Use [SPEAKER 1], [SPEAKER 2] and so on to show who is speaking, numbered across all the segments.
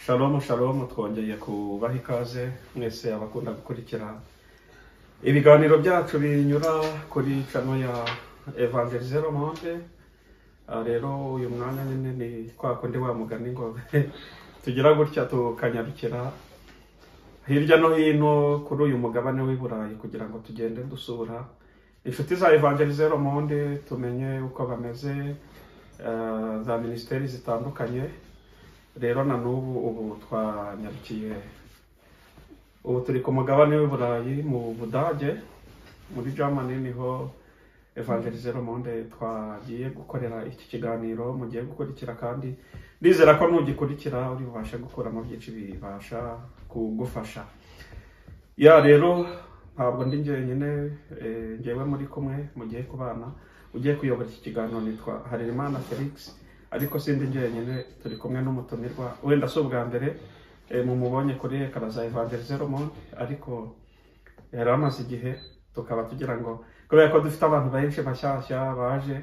[SPEAKER 1] Shalom shalom, twongeye kubaha ikaze mwese abakunda gukurikira ibiganiro byacu binyura kuri channel ya Evangelize Le Monde. Rero uyu mwanya nyine ni kwa kundi wa mugani ngo tugira gutya tukanyarukira hirya no hino kuri uyu mugabane w'i Burayi kugira ngo tugende dusura inshuti za Evangelize Le Monde, tumenye uko bameze, za ministeri zitandukanye. Rero na n'ubu ubu twanyarukiye, ubu turi ku mugabane w'i Burayi mu Budage, muri Germany niho Evangelize Le Monde twagiye gukorera iki kiganiro mugiye gukurikira, kandi ndizera ko nugikurikira uri bubashe gukuramo byinshi bibasha kugufasha. Ya rero ntabwo ndi njyenyine, ngewe muri kumwe mugiye kubana, ugiye kuyobora iki kiganiro nitwa Harerimana Felix, ariko sindi njyenyine, turi kumwe n'umutumirwa wenda so bwa mbere mumubonye kuri ekara za Evangelize Le Monde, ariko yari amaze igihe, tukaba tugira ngo kubera ko dufite abantu benshi bashyashya baje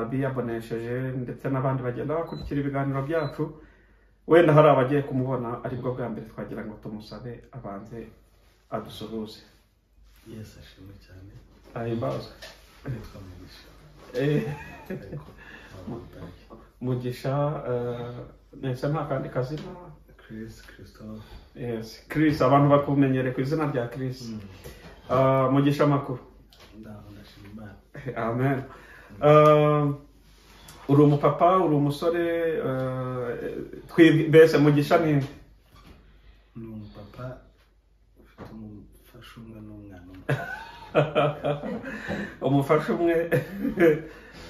[SPEAKER 1] biyabonesheje, ndetse n'abandi bagenda bakurikira ibiganiro byacu, wenda hari abagiye kumubona aribwo bwa mbere, twagira ngo tumusabe abanze adusuhuze.
[SPEAKER 2] Yes, ashimwe cyane.
[SPEAKER 1] Ahimbaza.
[SPEAKER 2] Nitwa Mugisha.
[SPEAKER 1] Mugisha, nese nta kandi kazina?
[SPEAKER 2] Chris, Christophe.
[SPEAKER 1] Yes, Chris, abantu bakumenyere ku izina rya Chris. Mugisha makuru.
[SPEAKER 2] Ndashima.
[SPEAKER 1] Amen. Uri umupapa, uri umusore, twibese Mugisha ni
[SPEAKER 2] umupapa ufite umufasha umwe n'umwana umwe.
[SPEAKER 1] umufasha umwe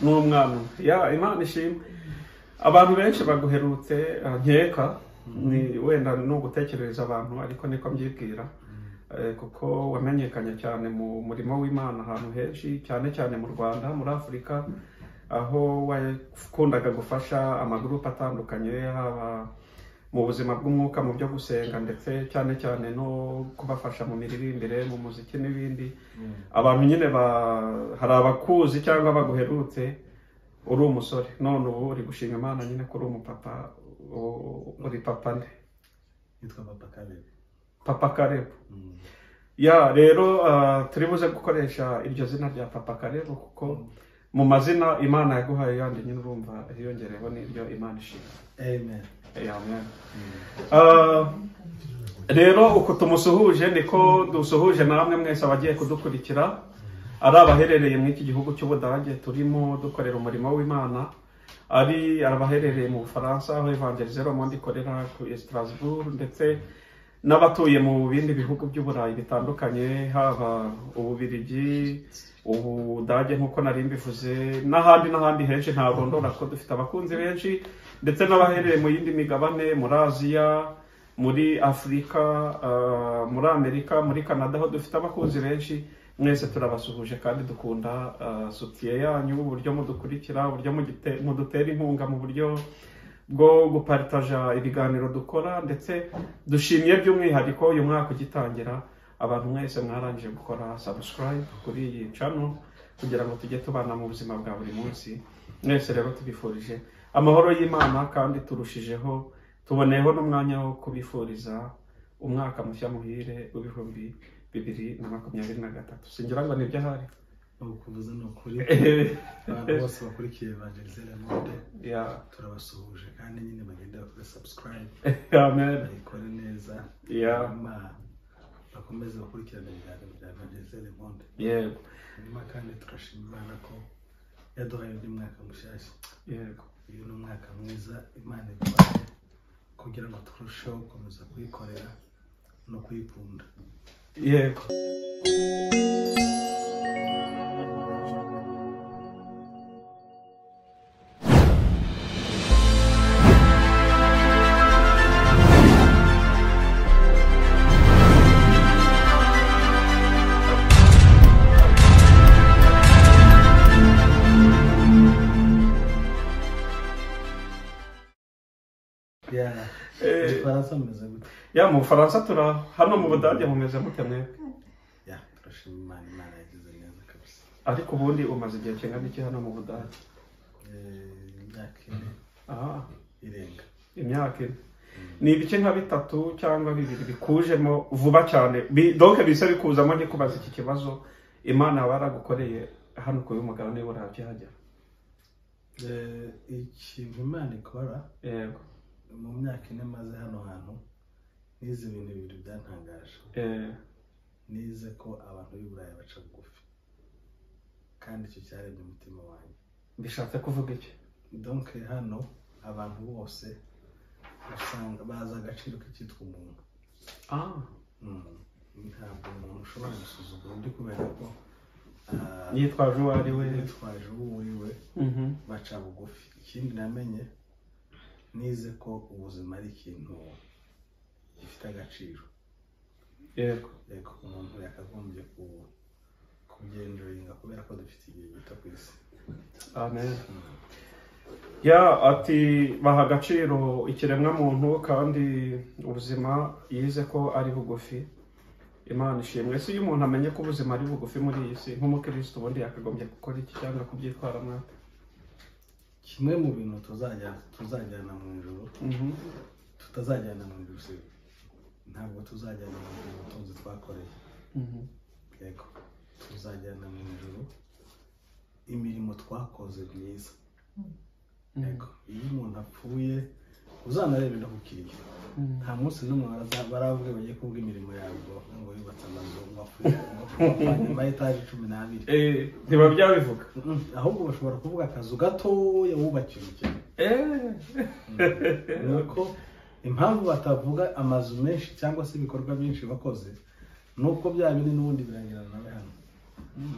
[SPEAKER 1] n'umwana. Ya Imana ishimwe. Abantu benshi baguherutse nkeka, ni wenda no gutekereza abantu, ariko niko mbyibwira, kuko wamenyekanye cyane mu murimo w'Imana ahantu henshi, cyane cyane mu Rwanda, muri Afurika, aho wakundaga gufasha amagurupe atandukanye, haba mu buzima bw'umwuka, mu byo gusenga, ndetse cyane cyane no kubafasha mu miririmbire, mu muziki n'ibindi. Abantu nyine hari abakuzi cyangwa baguherutse uri umusore, none ubu uri gushima Imana nyine ko uri umupapa. Uri papa nde?
[SPEAKER 2] Nitwa Papa Caleb.
[SPEAKER 1] Papa Caleb. Ya rero turi buze gukoresha iryo zina rya Papa Caleb kuko mu mazina Imana yaguhaye yandi nyine urumva hiyongereho n'iryo Imana ishimwe.
[SPEAKER 2] Amen.
[SPEAKER 1] Amen. Rero uko tumusuhuje niko dusuhuje namwe mwese abagiye kudukurikira, ari abaherereye mu iki gihugu cy'Ubudage turimo dukorera umurimo w'Imana, ari abaherereye mu Bufaransa aho Evangelize Le Monde ikorera ku Strasbourg, ndetse n'abatuye mu bindi bihugu by'Uburayi bitandukanye, haba Ububiligi, Ubudage nk'uko nari mbivuze, n'ahandi henshi ntarondora ko dufite abakunzi benshi, ndetse n'abaherereye mu yindi migabane, muri Aziya, muri Afurika, muri Amerika, muri Canada, aho dufite abakunzi benshi. Mwese turabasuhuje kandi dukunda soutien yanyu, uburyo mudukurikira, uburyo mudutera inkunga mu buryo bwo gupartaja ibiganiro dukora, ndetse dushimiye by'umwihariko uyu mwaka ugitangira abantu mwese mwarangije gukora subscribe kuri iyi channel kugira ngo tujye tubana mu buzima bwa buri munsi. Mwese rero tubifurije amahoro y'Imana, kandi turushijeho tuboneyeho n'umwanya wo kubifuriza umwaka mushya muhire w'ibihumbi 2023. Singira ngo nibyo ahari
[SPEAKER 2] Ukuvuza no kuri abantu bose bakurikiye Evangelize Le Monde, turabasuhuje kandi nyine bagenda kuri subscribe.
[SPEAKER 1] Amen.
[SPEAKER 2] Bayikore neza. Bakomeze bakurikirana ibiganiro bya Evangelize Le Monde.
[SPEAKER 1] Yego.
[SPEAKER 2] Nyuma kandi turashima Imana ko yaduhaye undi mwaka mushyashya.
[SPEAKER 1] Yego.
[SPEAKER 2] Uyu ni umwaka mwiza Imana iduhaye kugira ngo turusheho gukomeza kuyikorera no kuyikunda.
[SPEAKER 1] Yego. Ya mu Bufaransa tura hano mu Budage mumeze mute mwebwe?
[SPEAKER 2] Ya turashima Imana yagize neza kabisa.
[SPEAKER 1] Ariko ubundi umaze igihe kingana iki hano mu Budage?
[SPEAKER 2] Imyaka ine.
[SPEAKER 1] Aha.
[SPEAKER 2] Irenga.
[SPEAKER 1] Imyaka ine. ni ibice nka bitatu cyangwa bibiri bikujemo vuba cyane donc bise bikuzamo nkikubaza iki kibazo Imana baragukoreye hano ku y'umugabane w'Urabyahagera.
[SPEAKER 2] Ikintu Imana ikora
[SPEAKER 1] yego
[SPEAKER 2] mu myaka ine maze hano hantu nize ibintu bibiri byantangaje. Nize ko abantu b'i Burayi baca bugufi kandi icyo cyarebye umutima wanjye.
[SPEAKER 1] Bishatse kuvuga iki?
[SPEAKER 2] Donc hano abantu bose usanga baza agaciro k'icyitwa umuntu. Ntabwo umuntu ushobora gusuzugura undi kubera ko
[SPEAKER 1] yitwaje uwo ari we,
[SPEAKER 2] baca bugufi. Ikindi namenye nize ko ubuzima ari ikintu gifite agaciro.
[SPEAKER 1] yego
[SPEAKER 2] umuntu yakagombye kugendoringa kubera ko dufite igihe gito ku isi.
[SPEAKER 1] Amen. Ati baha agaciro ikiremwa muntu kandi ubuzima yize ko ari bugufi. Imana ishimwe. Se iyo umuntu amenye ko ubuzima ari bugufi muri iyi si nk'umukristo ubundi yakagombye gukora iki cyangwa kubyitwara mwate?
[SPEAKER 2] Kimwe mu bintu tuzajyana mu ijuru, tutazajyana mu ijuru, ntabwo tuzajyana mu ijuru ubutunzi twakoreye. Yego tuzajyana mu ijuru imirimo twakoze myiza. Yego iyo umuntu apfuye uzanarebe ndakukiriye, nta munsi n'umwe baravuga bagiye kuvuga imirimo yabo ngo yubatse amazu ngo apfuye nyuma y'etaje 12.
[SPEAKER 1] Ntiba byabivuga,
[SPEAKER 2] ahubwo bashobora kuvuga akazu gatoya wubakiye cyane. Nuko impamvu batavuga amazu menshi cyangwa se ibikorwa byinshi bakoze nuko bya bindi n'ubundi birangirana nawe hano.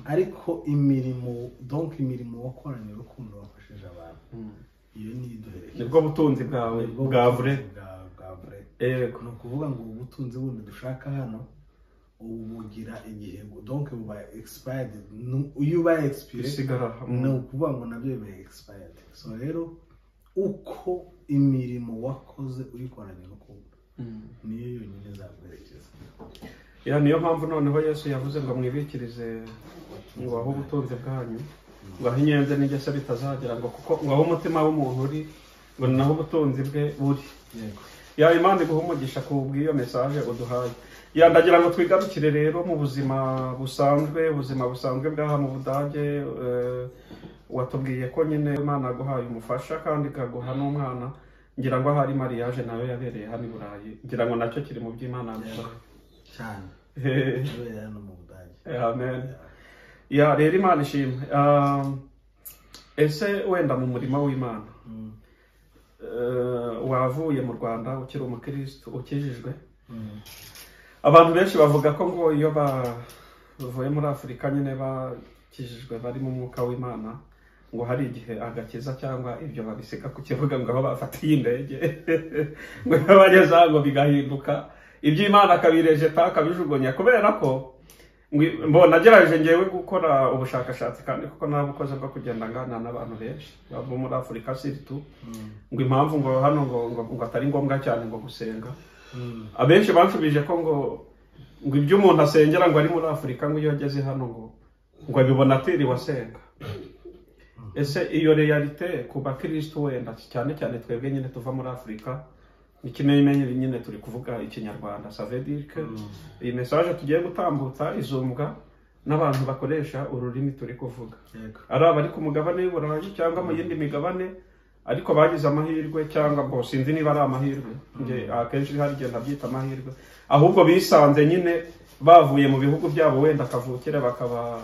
[SPEAKER 2] Ariko imirimo, donc imirimo wakoranye urukundo wafashije abantu, iyo ni iduherekeje. Nibwo butunzi bwawe bwa vrai. Ni ukuvuga ngo ubutunzi bundi dushaka hano ubugira igihe, donc buba expired. Iyo uba expired ni ukuvuga ngo nabyo biba expired. So rero uko imirimo wakoze uyikoranye urukundo niyo yonyine zaguherekeza.
[SPEAKER 1] Niyo mpamvu noneho Yesu yavuze ngo mwibikirize ngo aho ubutunzi bwanyu ngo aho inyenzi n'ingese bitazagera, ngo kuko ngo aho umutima w'umuntu uri ngo naho ubutunzi bwe buri. Imana iguha umugisha ku bw'iyo message uduhaye. Ndagira ngo twigarukire rero mu buzima busanzwe bw'aha mu Budage. Watubwiye ko nyine Imana aguhaye umufasha kandi ikaguha n'umwana. Ngira ngo ahari mariage nayo yabereye hano i Burayi, ngira ngo nacyo kiri mu by'Imana gukora
[SPEAKER 2] cyane. Yabereye hano mu Budage.
[SPEAKER 1] Amen. Rero Imana ishimwe. Ese wenda mu murimo w'Imana wavuye mu Rwanda ukiri umukristo ukijijwe, abantu benshi bavuga ko ngo iyo bavuye muri Afurika nyine bakijijwe bari mu mwuka w'Imana ngo hari igihe agakiza cyangwa ibyo babisiga ku kibuga ngo aho bafatiye indege ngo bageza ngo bigahinduka iby'Imana kabireje akabijugunya, kubera ko mbona nagerageje ngewe gukora ubushakashatsi kandi kuko nabukoze bwo kugenda ngana n'abantu benshi bava muri Afurika siritu, ngo impamvu ngo hano ngo atari ngombwa cyane ngo gusenga. Abenshi banshubije ko ngo ibyo umuntu asengera ngo ari muri Afurika ngo iyo ageze hano ngo abibona atiriwe asenga. Ese iyo realite ku bakristo wenda cyane cyane twebwe nyine tuva muri Afurika ikimenye nyine turi kuvuga ikinyarwanda, ça veut dire que iyi message tugiye gutambutsa izumbwa n'abantu bakoresha ururimi turi kuvuga, ari abari ku mugabane w'Uburayi cyangwa mu yindi migabane ariko bagize amahirwe cyangwa ngo sinzi niba ari amahirwe, nge akenshi hari igihe nabyita amahirwe, ahubwo bisanze nyine bavuye mu bihugu byabo wenda kavukire bakaba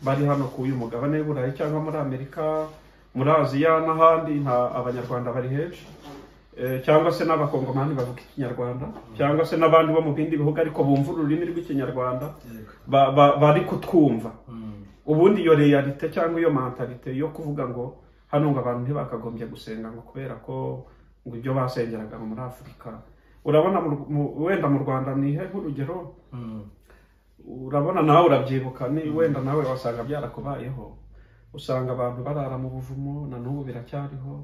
[SPEAKER 1] bari hano ku uyu mugabane w'Uburayi cyangwa muri Amerika, muri Aziya n'ahandi. Nta abanyarwanda bari henshi, cyangwa se n'abakongomani bavuga ikinyarwanda, cyangwa se n'abandi bo mu bindi bihugu ariko bumva ururimi rw'ikinyarwanda bari kutwumva. Ubundi iyo realite cyangwa iyo mentalite yo kuvuga ngo hano ngo abantu ntibakagombye gusenga ngo kubera ko ngo ibyo basengeraga muri Afurika, urabona wenda mu Rwanda ni he nk'urugero, urabona nawe urabyibuka, ni wenda nawe wasanga byarakubayeho, usanga abantu barara mu buvumo na n'ubu biracyariho,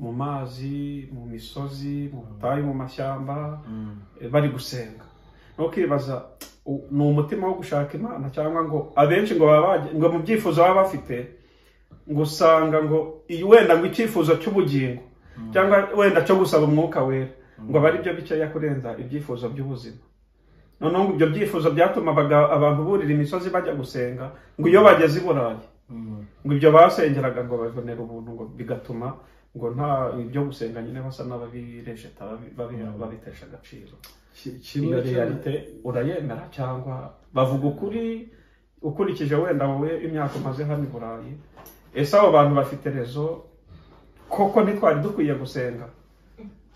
[SPEAKER 1] mu mazi, mu misozi, mu butayu, mu mashyamba, bari gusenga. Nukibaza ni umutima wo gushaka Imana cyangwa ngo abenshi ngo ngo mu byifuzo baba bafite ngo usanga ngo wenda ngo icyifuzo cy'ubugingo cyangwa wenda cyo gusaba umwuka wera ngo aba ari byo bikeya kurenza ibyifuzo by'ubuzima. Noneho ngo ibyo byifuzo byatuma abantu burira imisozi bajya gusenga, ngo iyo bageze i Burayi ngo ibyo basengeraga ngo babonera ubuntu, ngo bigatuma ngo nta ibyo gusenga nyine basa n'ababirejeta babitesha agaciro. Iyo realite urayemera cyangwa bavuga ukuri ukurikije wenda wowe imyaka umaze hano i Burayi? Ese abo bantu bafite rezo koko ntitwari dukwiye gusenga?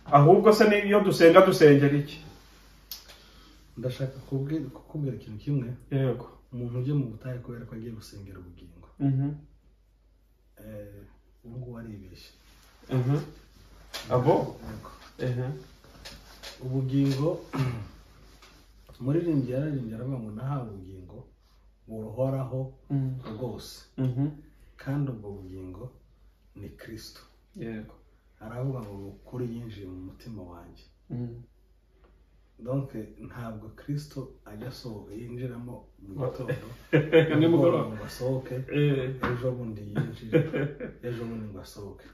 [SPEAKER 1] Ahubwo se niyo dusenga dusengera iki?
[SPEAKER 2] Ndashaka kukubwira ikintu kimwe.
[SPEAKER 1] Yego.
[SPEAKER 2] Umuntu uje mu butayu kubera ko agiye gusengera ubugingo. Ubu aribeshye.
[SPEAKER 1] Abo?
[SPEAKER 2] Ubugingo muririmbyi yararimbye aravuga ngo nahawe ubugingo buhoraho rwose. Kandi ubwo bugingo ni Kristo.
[SPEAKER 1] Yego.
[SPEAKER 2] Aravuga ngo kuri yinjiye mu mutima wanjye. Donc ntabwo Kristo ajya asohoka yinjiramo mu gitondo nimugoroba ngo asohoke, ejo bundi yinjire, ejo bundi ngo asohoke.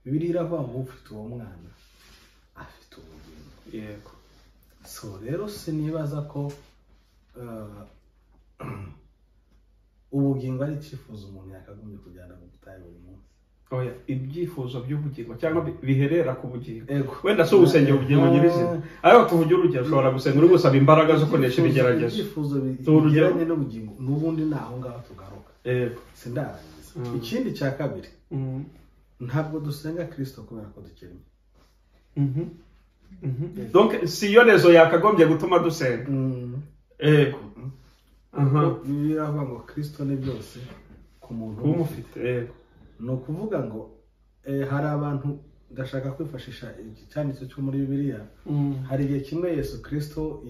[SPEAKER 2] Bibiliya iravuga ngo ufite uwo mwana afite ubugingo.
[SPEAKER 1] Yego.
[SPEAKER 2] So rero sinibaza ko ubugingo ari icyifuzo umuntu yakagombye kujyana mu butayu buri munsi.
[SPEAKER 1] Oya, ibyifuzo by'ubugingo cyangwa biherera ku bugingo. Wenda so gusengera ubugingo nyirizina, ariko tuvuge urugero, ushobora gusenga uri gusaba imbaraga zo kunesha ibigeragezo.
[SPEAKER 2] Ibyifuzo bijyanye n'ubugingo n'ubundi naho ngaho tugaruka. Sindarangiza. Ikindi cya kabiri, ntabwo dusenga Kristo kubera ko dukennye.
[SPEAKER 1] Donc si yo rezo yakagombye gutuma dusenga. Yego.
[SPEAKER 2] Biravuga ngo Kristo ni byose ku muntu
[SPEAKER 1] umufite. Yego.
[SPEAKER 2] Ni ukuvuga ngo hari abantu ndashaka kwifashisha icyanditse cyo muri Bibiliya. Hari igihe kimwe Yesu Kristo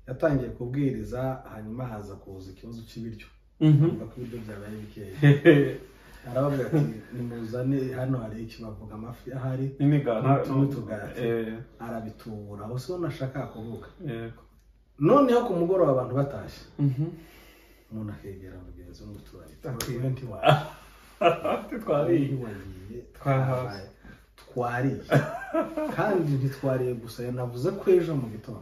[SPEAKER 2] yatangiye kubwiriza, hanyuma haza kuza ikibazo cy'ibiryo. Kumva ko ibiryo byabaye bikeya. Aravuga ati nimuzane hano hari iki, bavuga amafi ahari
[SPEAKER 1] n'imigati
[SPEAKER 2] n'utugati. Arabitubura aho so nashaka kuvuga. Yego. Noneho ku mugoroba abantu batashye, umuntu akegera mugenzi w'umuturanyi twariye kandi ntitwariye gusa, yanavuze ko ejo mu gitondo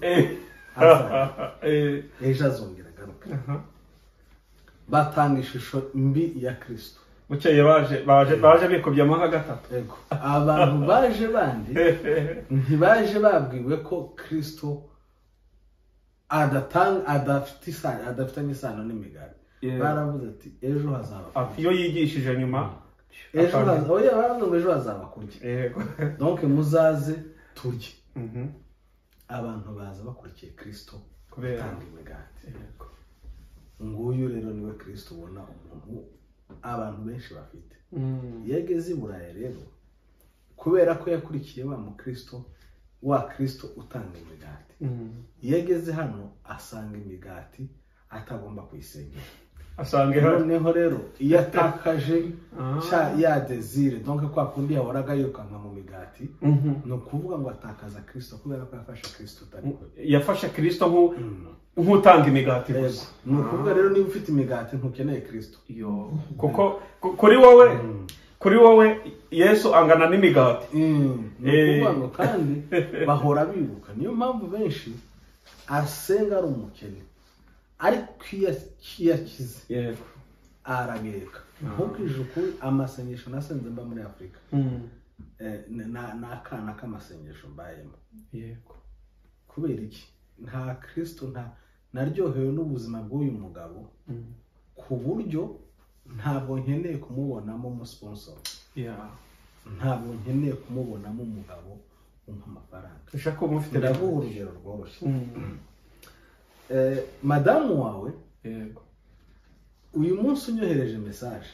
[SPEAKER 2] ejo azongera agaruka. Batanga ishusho mbi ya Kristo.
[SPEAKER 1] Bukeye baje bikubyemo nka gatatu.
[SPEAKER 2] Yego. Abantu baje bandi ntibaje babwiwe ko Kristo adafitanye isano n'imigati. Baravuze ati ejo hazaba.
[SPEAKER 1] Iyo yigishije nyuma
[SPEAKER 2] ejo hazaba kurya. Donc muzaze turye. Abantu baza bakurikiye Kristo gutanga imigati. Nguyu rero niwe Kristo ubona umuntu abantu benshi bafite. Yageze i Burayi rero kubera ko yakurikiye wa mu Kristo, wa Kristo utanga imigati. Yageze hano asanga imigati atagomba kuyisengera.
[SPEAKER 1] Asange hano
[SPEAKER 2] noneho rero iyo atakaje ya desire, donc kwa kundi yahoraga yirukanka mu migati, no kuvuga ngo atakaza Kristo kubera ko yafashe Kristo utari.
[SPEAKER 1] Yafashe Kristo nk'utanga imigati gusa.
[SPEAKER 2] Ni ukuvuga rero niba ufite imigati ntukeneye Kristo.
[SPEAKER 1] Kuko kuri wowe Yesu angana n'imigati.
[SPEAKER 2] Ni ukuvuga ngo kandi bahora bibuka. Niyo mpamvu benshi asenga ari umukene, ariko iyo yakize arageka. Ntukije ukuri, amasengesho nasenze mba muri Afurika n'akana k'amasengesho mbayemo.
[SPEAKER 1] Yego.
[SPEAKER 2] Kubera iki? Nta Kristo, naryohewe n'ubuzima bw'uyu mugabo ku buryo ntabwo nkeneye kumubonamo umusponsor. Ntabwo nkeneye kumubonamo umugabo umpa amafaranga.
[SPEAKER 1] Ushaka umufite
[SPEAKER 2] ndavuga urugero rworoshye. Madamu wawe uyu munsi unyohereje message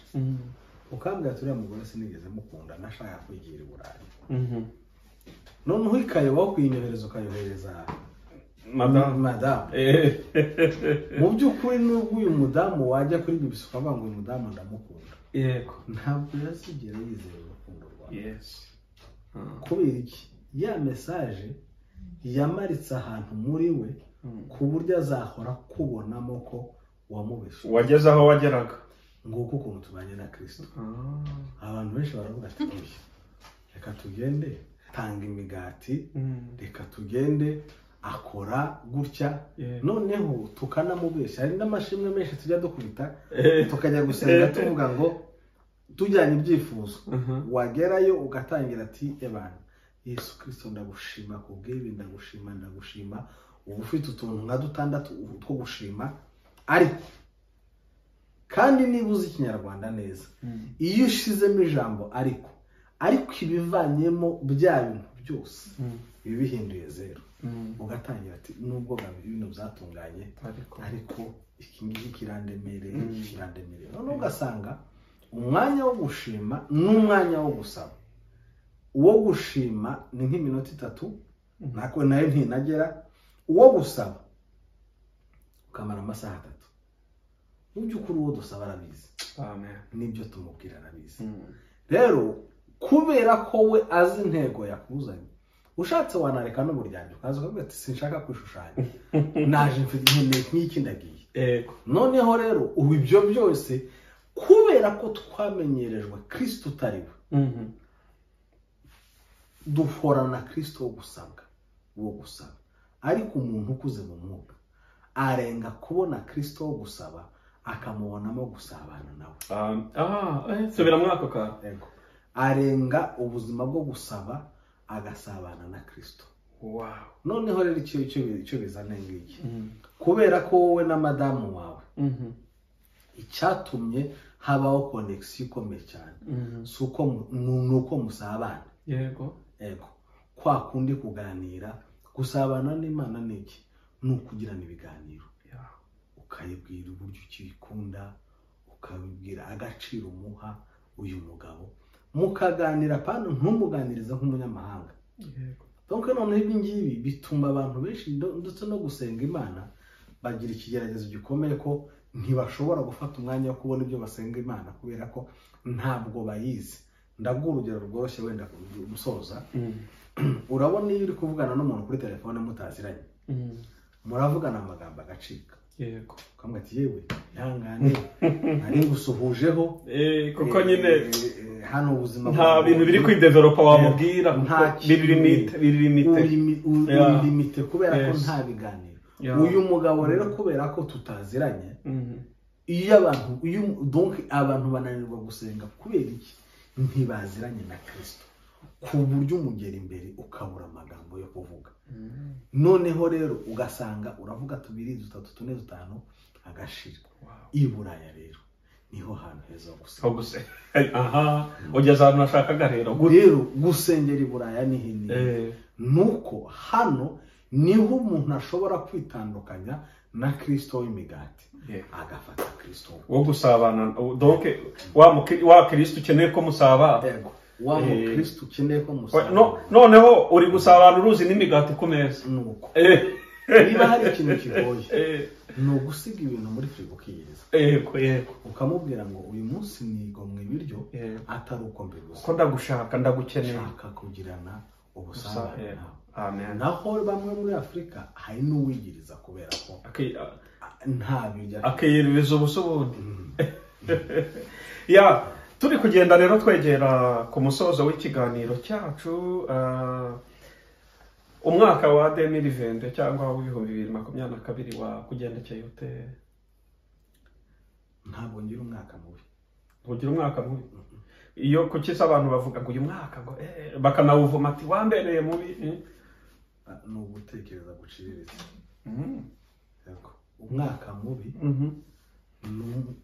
[SPEAKER 2] ukambwira ati uriya mugore sinigeze mukunda, nashaka kwigira i Burayi. Noneho ikaye wo kwinyohereza ukayohereza Madame. Mu by'ukuri n'ubwo uyu mudamu wajya kuri BBC ukavuga ngo uyu mudamu ndamukunda.
[SPEAKER 1] Yego.
[SPEAKER 2] Ntabwo yazigera yizera urukundo rwawe. Kubera iki? Ya message yamaritse ahantu muri we ku buryo azahora kubonamo ko wamubeshe.
[SPEAKER 1] Wageze aho wageraga.
[SPEAKER 2] Nguko ukuntu tubanye na Kristo. Abantu benshi baravuga ati reka tugende tanga imigati reka tugende akora gutya noneho tukanamubeshya hari n'amashimwe menshi tujya dukubita tukajya gusenga tuvuga ngo tujyanye ibyifuzo wagerayo ugatangira ati ebana Yesu Kristo ndagushima kubw'ibi ndagushima ubu ufite utuntu nka dutandatu two gushima ariko kandi niba uzi ikinyarwanda neza iyo ushizemo ijambo ariko ibivanyemo bya bintu byose biba bihinduye zero ugatangira ati nubwo ibintu byatunganye ariko iki ngiki kirandemereye none ugasanga umwanya wo gushima n'umwanya wo gusaba uwo gushima ni nk'iminota 3 nako nayo ntinagera uwo gusaba ukamara amasaha 3 by'ukuri uwo dusaba arabizi
[SPEAKER 1] amen
[SPEAKER 2] nibyo tumubwira arabizi rero kubera ko we azi intego yakuzanye ushatse wanareka n'uburyanje ukaza ukavuga ati sinshaka kwishushanya naje mfite nk'iki ndagiye
[SPEAKER 1] yego
[SPEAKER 2] noneho rero ubu ibyo byose kubera ko twamenyerejwe Kristo utariwe duhorana Kristo wo gusaba ariko umuntu ukuze mu mwuka arenga kubona Kristo wo gusaba akamubonamo gusabana nawe
[SPEAKER 1] subira mwako ka
[SPEAKER 2] yego arenga ubuzima bwo gusaba agasabana na Kristo
[SPEAKER 1] wow
[SPEAKER 2] noneho rero icyo bizana ngiki kubera ko wowe na madamu wawe icyatumye habaho connection ikomeye cyane suko nuko musabana
[SPEAKER 1] yego
[SPEAKER 2] kwa kundi kuganira gusabana n'Imana niki nukugirana ibiganiro ukayibwira uburyo ukikunda ukabibwira agaciro umuha uyu mugabo mukaganira pano ntumuganiriza nk'umunyamahanga donc none ibi ngibi bituma abantu benshi ndetse no gusenga Imana bagira ikigeragezo gikomeye ko ntibashobora gufata umwanya wo kubona ibyo basenga Imana kubera ko ntabwo bayizi ndaguha urugero rworoshye wenda gusoza urabona iyo uri kuvugana n'umuntu kuri telefone mutaziranye muravugana amagambo agacika
[SPEAKER 1] yego
[SPEAKER 2] ukamwe ati yewe ihangane ari gusuhujeho
[SPEAKER 1] kuko nyine
[SPEAKER 2] hano ubuzima
[SPEAKER 1] nta bintu biri kwidevelopa wamubwira biri
[SPEAKER 2] limite kubera ko nta biganiro uyu mugabo rero kubera ko tutaziranye iyo abantu bananirwa gusenga kubera iki ntibaziranye na Kristo ku buryo umugera imbere ukabura amagambo yo kuvuga noneho rero ugasanga uravuga 2 3 4 5 agashira iburaya rero niho hantu heza ho gusenga
[SPEAKER 1] aha ugeze ahantu nashakaga rero
[SPEAKER 2] gusengera iburaya ni hini nuko hano niho umuntu ashobora kwitandukanya na Kristo w'imigati agafata Kristo
[SPEAKER 1] wo gusabana donc wa Kristo ukeneye ko musaba
[SPEAKER 2] wa Kristo ukeneye ko musaba
[SPEAKER 1] noneho uri gusabana uruzi n'imigati ku meza
[SPEAKER 2] nuko niba hari ikintu kigoye no gusiga ibintu muri frigo kiyeza
[SPEAKER 1] yego
[SPEAKER 2] ukamubwira ngo uyu munsi nigomwe ibiryo atari uko mbigusa
[SPEAKER 1] ko ndagushaka ndagukeneye
[SPEAKER 2] shaka kugirana ubusabane
[SPEAKER 1] amen
[SPEAKER 2] naho bamwe muri Afrika hari n'uwigiriza kubera ko nta birya
[SPEAKER 1] akiyereza ubusubundi turi kugenda rero twegera ku musozo w'ikiganiro cyacu umwaka wa 2020 cyangwa w'2022 wa kugendekeye ute
[SPEAKER 2] ntabwo ngira umwaka mubi
[SPEAKER 1] ugira umwaka mubi iyo kukisa abantu bavuga ngo uyu mwaka ngo bakanawuvuma ati wambereye mubi
[SPEAKER 2] no gutekereza guciriritse umwaka mubi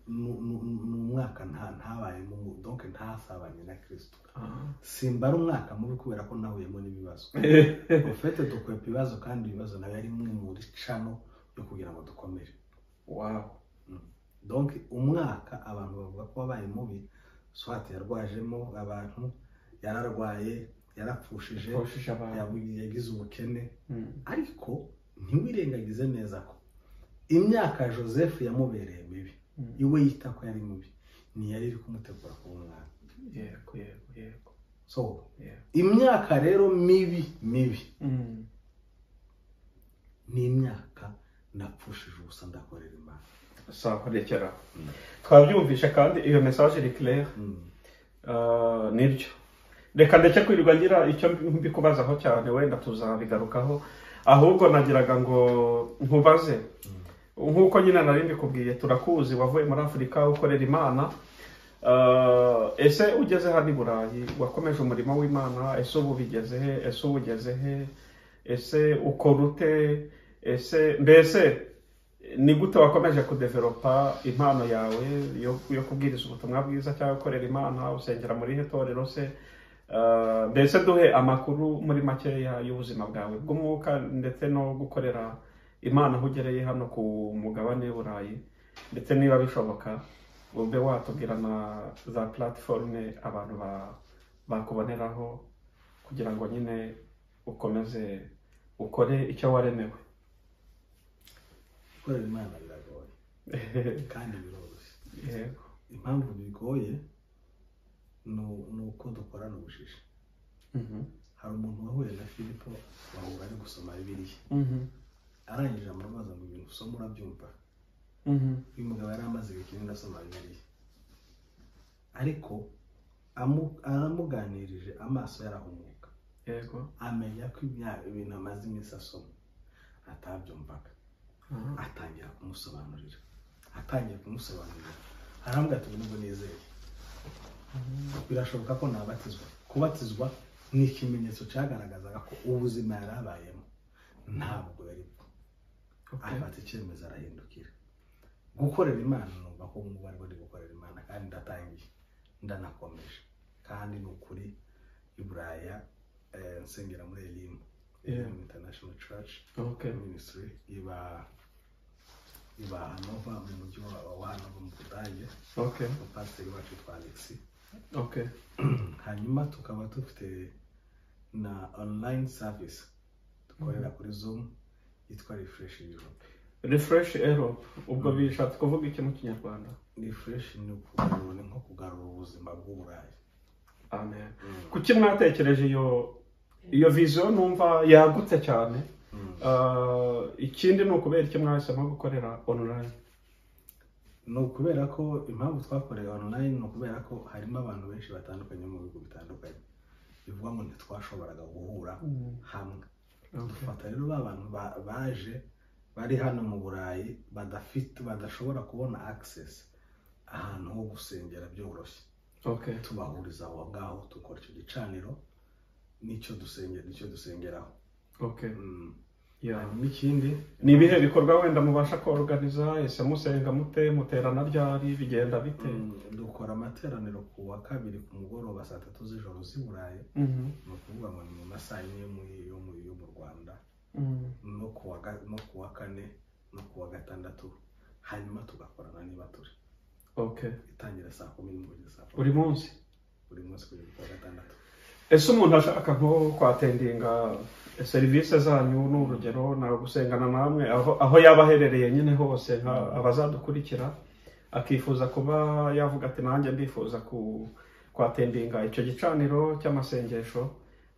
[SPEAKER 2] n'umwaka ntabayemo donc ntasabanye na Kristo simba umwaka mubi kubera ko nahuyemo n'ibibazo ufite dukwepa ibibazo kandi ibibazo nawe ari mwe muri cano yo kugira ngo dukomere
[SPEAKER 1] wow
[SPEAKER 2] donc umwaka abantu bavuga ko wabaye mubi swat yarwajemo abantu yararwaye yarapfushije yagize ubukene ariko ntiwirengagize neza ko imyaka Joseph yamubereye mibi iwe yita ko yari mubi ni yari iri kumutegura ku mwana
[SPEAKER 1] yego
[SPEAKER 2] so imyaka rero mibi ni imyaka napfushije ubusa ndakorera Imana
[SPEAKER 1] sawa rekera twabyumvisha kandi iyo message iri claire nibyo reka ndetse kwirirwa ngira icyo mbikubazaho cyane, wenda tuzabigarukaho, ahubwo nagiraga ngo nkubaze nk'uko nyine nari mbikubwiye, turakuzi wavuye muri Afurika ukorera Imana. Ese ugeze hano i Burayi wakomeje umurimo w'Imana, ese ubu bigeze he, ese ubu ugeze he, ese ukora ute, ese mbese ni gute wakomeje kudevelopa impano yawe yo kubwiriza ubutumwa bwiza cyangwa gukorera Imana, usengera muri he torero se? Mbese duhe amakuru muri makeya y'ubuzima bwawe bw'umwuka ndetse no gukorera Imana aho ugereye hano ku mugabane w'Uburayi, ndetse niba bishoboka ube watubwira na za platforme abantu bakuboneraho kugira ngo nyine ukomeze ukore icyo waremewe.
[SPEAKER 2] Gukorera Imana biragoye kandi biroroshye. Yego, impamvu bigoye ni uko dukorana ubushishi. Hari umuntu wahuye na Filipo bahura ari gusoma Bibiliya, arangije amubaza ngo ibintu usoma urabyumva? Uyu mugabo yari amaze igihe asoma Bibiliya, ariko aramuganirije amaso yarahumuka. Yego, amenya ko ibintu amaze iminsi asoma atabyumvaga. Atangira kumusobanurira, arambwira ati nubwo nizeye birashoboka ko nabatizwa. Kubatizwa ni ikimenyetso cyagaragazaga ko ubuzima yari abayemo ntabwo yari bwo. Afata icyemezo arahindukira. Gukorera Imana numva ko mu bari bari gukorera Imana, kandi ndatangiye ndanakomeje, kandi ni ukuri i Buraya nsengera muri Elim International Church Ministry iba Hanova mu mujyi wa Hanova mu Budage. Pasiteri wacu twa Alexis. Hanyuma tukaba dufite na online service dukorera kuri Zoom yitwa Refresh Europe.
[SPEAKER 1] Refresh Europe, ubwo bishatse kuvuga iki mu Kinyarwanda?
[SPEAKER 2] Refresh ni nko kugarura ubuzima bw'Uburayi.
[SPEAKER 1] Amen. Kuki mwatekereje iyo vision numva yagutse cyane? Ikindi ni ukubera iki mwahisemo gukorera online?
[SPEAKER 2] Ni ukubera ko impamvu twakoreye online ni ukubera ko harimo abantu benshi batandukanye mu bihugu bitandukanye, bivuga ngo ntitwashoboraga guhura hamwe. Dufata rero abantu baje bari hano mu Burayi badashobora kubona access ahantu ho gusengera byoroshye. Tubahuriza aho ngaho, tukora icyo gicaniro nicyo dusengeraho. N'ikindi
[SPEAKER 1] ni ibihe bikorwa wenda mubasha kuorganiza? Ese musenga mute, muterana ryari, bigenda bite?
[SPEAKER 2] Dukora amateraniro ku wa kabiri ku mugoroba saa 3 z'ijoro z'i Burayi, ni ukuvuga ngo ni mu masaha yo mu Rwanda, no ku wa kane no ku wa gatandatu. Hanyuma tugakorana niba turi itangira saa 10
[SPEAKER 1] buri munsi
[SPEAKER 2] kugeza ku wa gatandatu.
[SPEAKER 1] Ese umuntu ashaka nko kwatendinga serivisi zanyu n'urugero na gusengana namwe aho yaba aherereye nyine hose, abazadukurikira akifuza kuba yavuga ati nanjye ndifuza kwatendinga icyo gicaniro cy'amasengesho,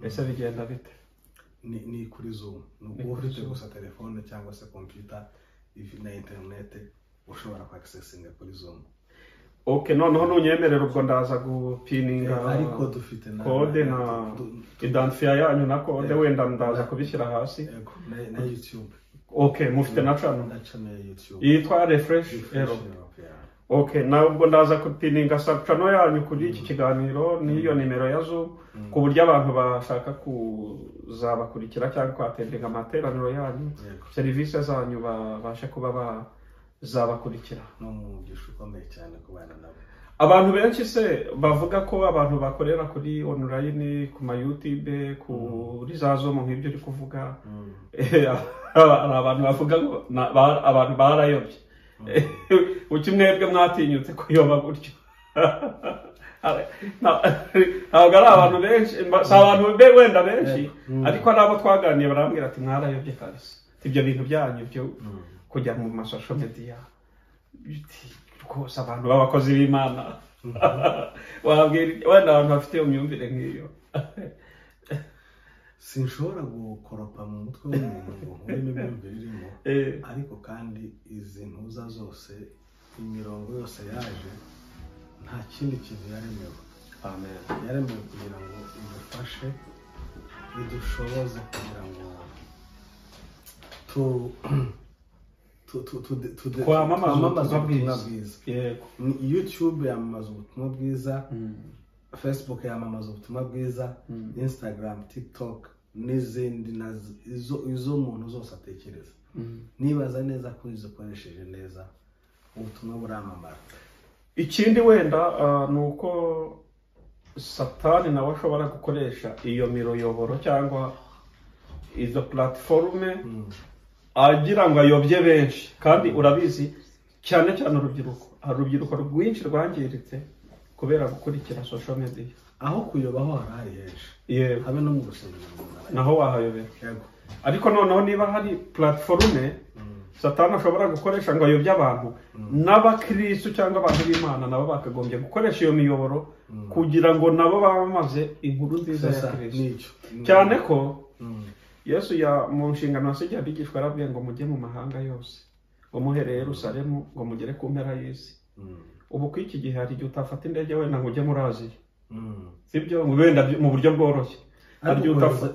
[SPEAKER 1] ese bigenda bite?
[SPEAKER 2] Ni kuri Zoom, ni ufite gusa telefone cyangwa se computer na internet ushobora kwaccessinga kuri Zoom.
[SPEAKER 1] Noneho nunyemerera ubwo ndaza gupininga
[SPEAKER 2] ariko dufite na
[SPEAKER 1] code na identifier yanyu na code, wenda ndaza kubishyira hasi
[SPEAKER 2] na YouTube.
[SPEAKER 1] Mufite na channel
[SPEAKER 2] ya YouTube
[SPEAKER 1] yitwa Refresh Europe. Nabwo ndaza kupininga channel yanyu kuri iki kiganiro n'iyo nimero ya Zoom, ku buryo abantu bashaka kuzabakurikira cyangwa kwatendinga amateraniro yanyu, serivisi zanyu babashe kuba zabakurikira.
[SPEAKER 2] No mu gishukomeye cyane kubana nabo.
[SPEAKER 1] Abantu benshi se bavuga ko abantu bakorera kuri online ku ma YouTube kuri za Zoom nk'ibyo uri kuvuga, abantu bavuga ngo abantu barayobye. Ukimwebwe mwatinyutse kuyoba gutyo? Ntabwo ari abantu benshi, si abantu wenda benshi, ariko nabo twaganiye barambwira ati mwarayobye kabisa. Ibyo bintu byanyu byo kujya mu masosho media rwose abantu b'abakozi b'Imana wabwira wenda abantu bafite iyo myumvire nk'iyo.
[SPEAKER 2] Sinshobora gukoropa mu mutwe w'umuntu ngo urimo imyumvire irimo, ariko kandi izi ntuza zose, imirongo yose yaje nta kindi kintu yaremewe.
[SPEAKER 1] amen.
[SPEAKER 2] yaremewe kugira ngo idufashe idushoboze kugira ngo
[SPEAKER 1] twamamaze
[SPEAKER 2] ubutumwa
[SPEAKER 1] ubutumwa
[SPEAKER 2] bwiza.
[SPEAKER 1] yego
[SPEAKER 2] YouTube yamamaza ubutumwa bwiza, Facebook yamamaza ubutumwa bwiza, Instagram, TikTok n'izindi izo umuntu zose atekereza. Nibaza neza ko izikoresheje neza ubutumwa buramamara.
[SPEAKER 1] Ikindi wenda ni uko Satani nawe ashobora gukoresha iyo miruyoboro cyangwa izo platforme agira ngo ayobye benshi, kandi urabizi cyane cyane urubyiruko, hari urubyiruko rwinshi rwangiritse kubera gukurikira social media.
[SPEAKER 2] Aho kuyobaho hari henshi,
[SPEAKER 1] yego,
[SPEAKER 2] habe no mu rusengero
[SPEAKER 1] naho wahayobera.
[SPEAKER 2] yego.
[SPEAKER 1] Ariko noneho niba hari platforme Satani ashobora gukoresha ngo ayobye abantu, n'abakristo cyangwa abantu b'Imana nabo bakagombye gukoresha iyo miyoboro kugira ngo nabo bamamaze inkuru nziza ya Kristo. Cyane ko Yesu mu nshingano yasigiye abigishwa yarabwiye ngo mujye mu mahanga yose, ngo muhereye Yerusalemu ngo mugere ku mpera y'isi. Ubu ku iki gihe hari igihe utafata indege wenda ngo ujye muri Aziya, sibyo, wenda mu buryo bworoshye, hari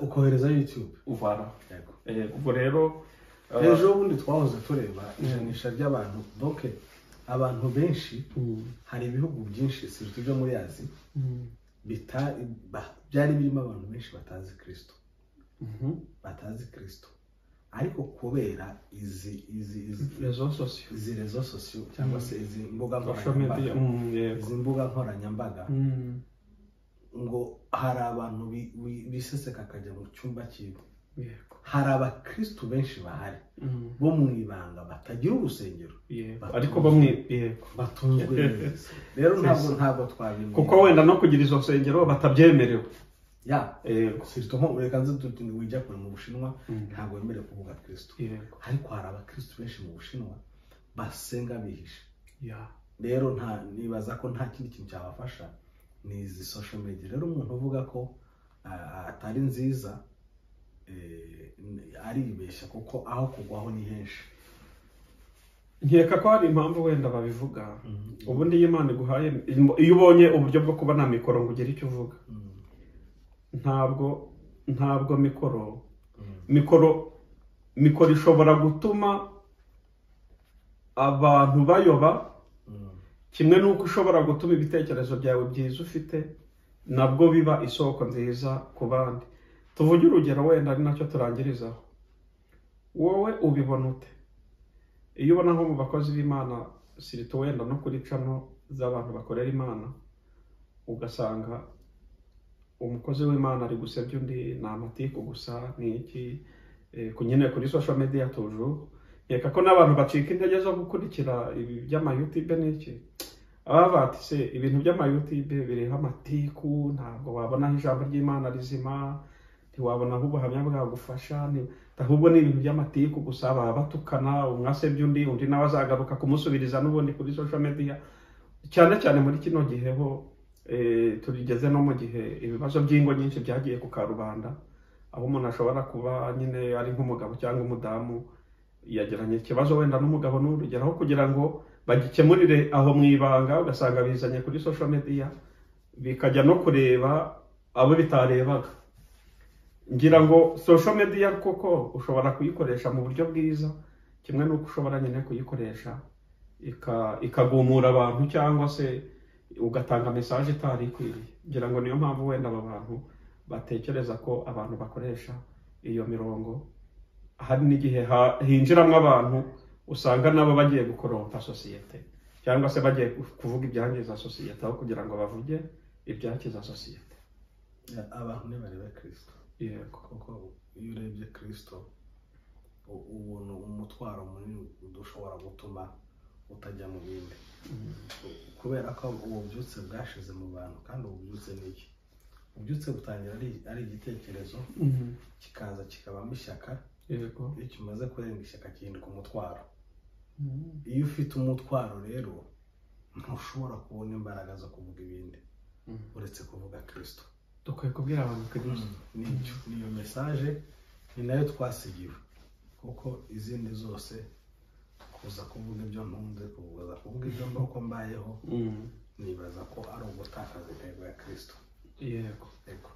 [SPEAKER 2] ukohereza YouTube
[SPEAKER 1] uvara. Ubwo rero
[SPEAKER 2] ejo bundi twahoze tureba ijanisha ry'abantu, donc abantu benshi, hari ibihugu byinshi sirtu byo muri Aziya byari birimo abantu benshi batazi Kristo, batazi Kristo, ariko kubera izi rezo sosiyo cyangwa se izi mbuga nkoranyambaga, ngo hari abantu biseseka akajya mu cyumba cyiwe. Hari abakristo benshi bahari bo mu ibanga batagira urusengero,
[SPEAKER 1] ariko
[SPEAKER 2] batunzwe neza. Rero ntabwo twabimenya,
[SPEAKER 1] kuko wenda no kugira izo nsengero batabyemerewe.
[SPEAKER 2] Kristo nko reka nzi wijya kure mu Bushinwa ntabwo wemerewe kuvuga Kristo, ariko hari abakristo benshi mu Bushinwa basenga bihishe. Rero nibaza ko nta kindi kintu cyabafasha ni izi social media. Rero umuntu uvuga ko atari nziza aribeshya, kuko aho kugwaho ni henshi.
[SPEAKER 1] Nkeka ko hari impamvu wenda babivuga. Ubundi iyo Imana iguhaye, iyo ubonye uburyo bwo kubona mikoro ngo ugire icyo uvuga, ntabwo mikoro ishobora gutuma abantu bayoba, kimwe n'uko ushobora gutuma ibitekerezo byawe byiza ufite nabwo biba isoko nziza ku bandi. Tuvuge urugero wenda ari nacyo turangirizaho. Wowe ubibona ute iyo ubona nko mu bakozi b'Imana sirito wenda no kuri cano z'abantu bakorera Imana, ugasanga umukozi w'Imana ari gusebya undi, ni amatiku gusa, ni iki, kunyine kuri social media toujours. Yeka ko n'abantu bacika intege zo gukurikira ibi by'ama YouTube n'iki, abavati se ibintu by'ama YouTube biriho amatiku, ntabwo wabonaho ijambo ry'Imana rizima, ntiwabonaho ubuhamya bwagufasha, ahubwo ni ibintu by'amatiku gusa, baba batukana, umwe asebya undi nawe azagaruka kumusubiriza n'ubundi kuri social media. Cyane cyane muri kino gihe ho turigeze no mu gihe ibibazo by'ingo nyinshi byagiye ku karubanda, aho umuntu ashobora kuba nyine ari nk'umugabo cyangwa umudamu yagiranye ikibazo wenda n'umugabo n'urugeraho kugira ngo bagikemurire aho mu ibanga, ugasanga bizanye kuri social media bikajya no kureba abo bitarebaga. Ngira ngo social media koko ushobora kuyikoresha mu buryo bwiza, kimwe n'uko ushobora nyine kuyikoresha ikagumura abantu cyangwa se ugatanga message itari ikwiriye. Ngira ngo niyo mpamvu wenda aba bantu batekereza ko abantu bakoresha iyo mirongo, hari n'igihe hinjiramo abantu usanga nabo bagiye gukorompa sosiyete, cyangwa se bagiye kuvuga ibyangiza sosiyete aho kugira ngo bavuge ibyakiza sosiyete.
[SPEAKER 2] Abantu nibarebe Kristo.
[SPEAKER 1] Yego,
[SPEAKER 2] kuko iyo urebye Kristo ubona umutwaro munini udushobora gutuma utajya mu bindi, kubera ko ububyutse bwashize mu bantu. Kandi ububyutse ni iki? Ububyutse butangira ari igitekerezo, kikaza kikabamo ishyaka. Yego, iyo kimaze kurenga ishyaka kihinduka umutwaro. Iyo ufite umutwaro rero ntushobora kubona imbaraga zo kuvuga ibindi uretse kuvuga Kristo.
[SPEAKER 1] Dukwiye kubwira abantu Kristo.
[SPEAKER 2] Niyo message ni nayo twasigiwe, kuko izindi zose kuza kuvuga ibyo ntunze, kuza kuvuga ibyo mbako mbayeho, nibaza ko ari ugutakaza intego ya Kristo.
[SPEAKER 1] yego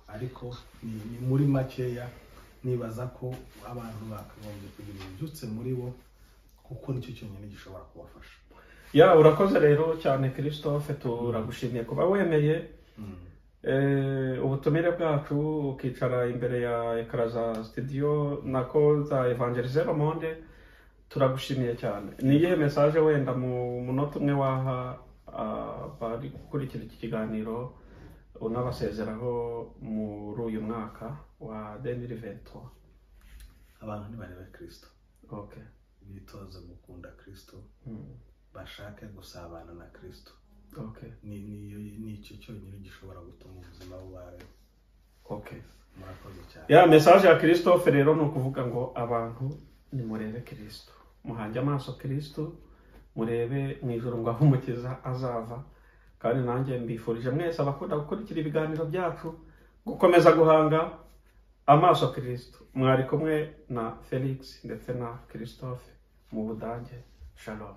[SPEAKER 2] Ariko ni muri makeya nibaza ko abantu bakagombye kugira ibyutse muri bo, kuko nicyo cyonyine gishobora kubafasha.
[SPEAKER 1] ya urakoze rero cyane Christophe, turagushimiye kuba wemeye ubutumire bwacu ukicara imbere ya ekara za studio nako za Evangelize Le Monde. Turagushimiye cyane. Ni iyihe message wenda mu munota umwe waha bari gukurikira iki kiganiro unabasezeraho muri uyu mwaka wa 2023?
[SPEAKER 2] Abantu nibarebe Kristo,
[SPEAKER 1] okay,
[SPEAKER 2] bitoze gukunda Kristo, bashake gusabana na Kristo.
[SPEAKER 1] okay,
[SPEAKER 2] ni icyo cyonyine gishobora gutuma ubuzima bubaho.
[SPEAKER 1] okay,
[SPEAKER 2] Murakoze cyane.
[SPEAKER 1] ya message ya Christophe rero ni ukuvuga ngo abantu nimurebe Kristo, muhange amaso Kristo, murebe mu ijuru ngo aho umukiza azava. Kandi nanjye mbifurije mwese abakunda gukurikira ibiganiro byacu gukomeza guhanga amaso Kristo. Mwari kumwe na Felix ndetse na Christophe mu Budage. Shalom.